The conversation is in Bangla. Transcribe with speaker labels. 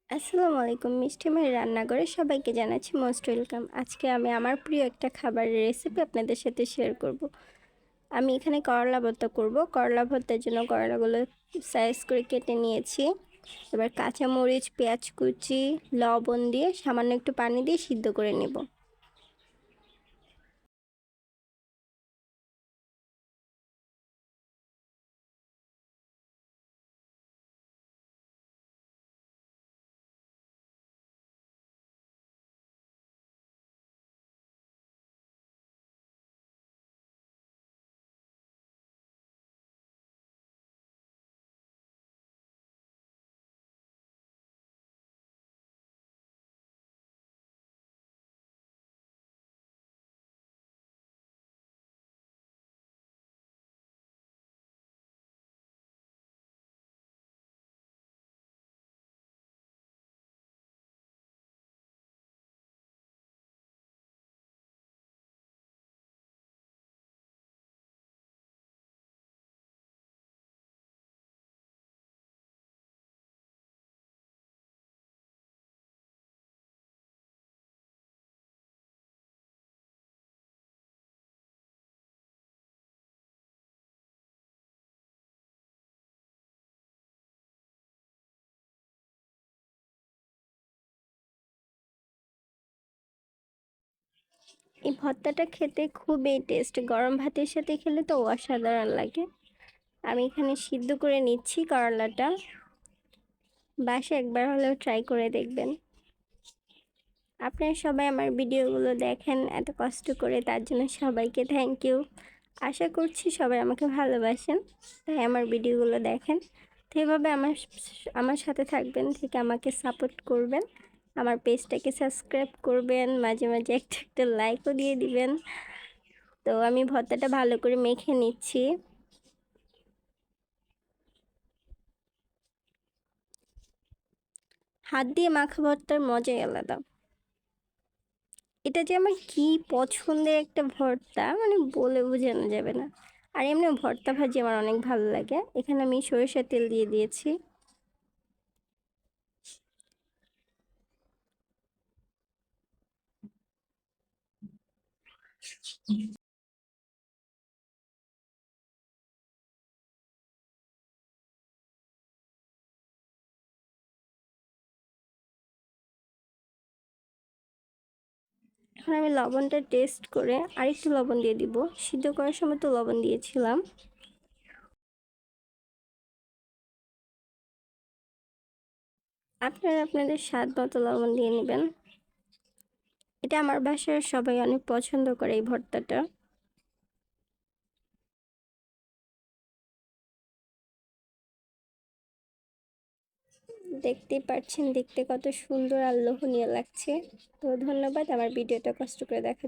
Speaker 1: আসসালামু আলাইকুম। মিষ্টি মায়ের রান্নাঘরে সবাইকে জানাচ্ছি মোস্ট ওয়েলকাম। আজকে আমি আমার প্রিয় একটা খাবারের রেসিপি আপনাদের সাথে শেয়ার করব। আমি এখানে করলা ভর্তা করব। করলা ভর্তার জন্য করলাগুলো সাইজ করে কেটে নিয়েছি। এবার কাঁচামরিচ, পেঁয়াজ কুচি, লবণ দিয়ে সামান্য একটু পানি দিয়ে সিদ্ধ করে নেব। এই ভর্তাটা খেতে খুবই টেস্ট, গরম ভাতের সাথে খেলে তো অসাধারণ লাগে। আমি এখানে সিদ্ধ করে নিচ্ছি করলাটা। বাসায় একবার হলেও ট্রাই করে দেখবেন। আপনারা সবাই আমার ভিডিওগুলো দেখেন এত কষ্ট করে, তার জন্য সবাইকে থ্যাংক ইউ। আশা করছি সবাই আমাকে ভালোবাসেন, তাই আমার ভিডিওগুলো দেখেন। তো এভাবে আমার আমার সাথে থাকবেন, থেকে আমাকে সাপোর্ট করবেন, আমার পেজটাকে সাবস্ক্রাইব করবেন, মাঝে মাঝে একটা একটা লাইকও দিয়ে দিবেন। তো আমি ভর্তাটা ভালো করে মেখে নিচ্ছি। হাত দিয়ে মাখা ভর্তার মজাই আলাদা। এটা যে আমার কি পছন্দের একটা ভর্তা, মানে বলে বোঝানো যাবে না। আর এমনি ভর্তা ভাজি আমার অনেক ভালো লাগে। এখানে আমি সরিষার তেল দিয়ে দিয়েছি। এখন আমি লবণটা টেস্ট করে আরেকটু লবণ দিয়ে দিব। সিদ্ধ করার সময় তো লবণ দিয়েছিলাম। আপনারা আপনাদের স্বাদ মতো লবণ দিয়ে নেবেন। এটা আমার বাসার সবাই অনেক পছন্দ করে এই ভর্তাটা। দেখতেই পাচ্ছেন দেখতে কত সুন্দর আর লোভনীয় লাগছে। তো ধন্যবাদ আমার ভিডিওটা কষ্ট করে দেখার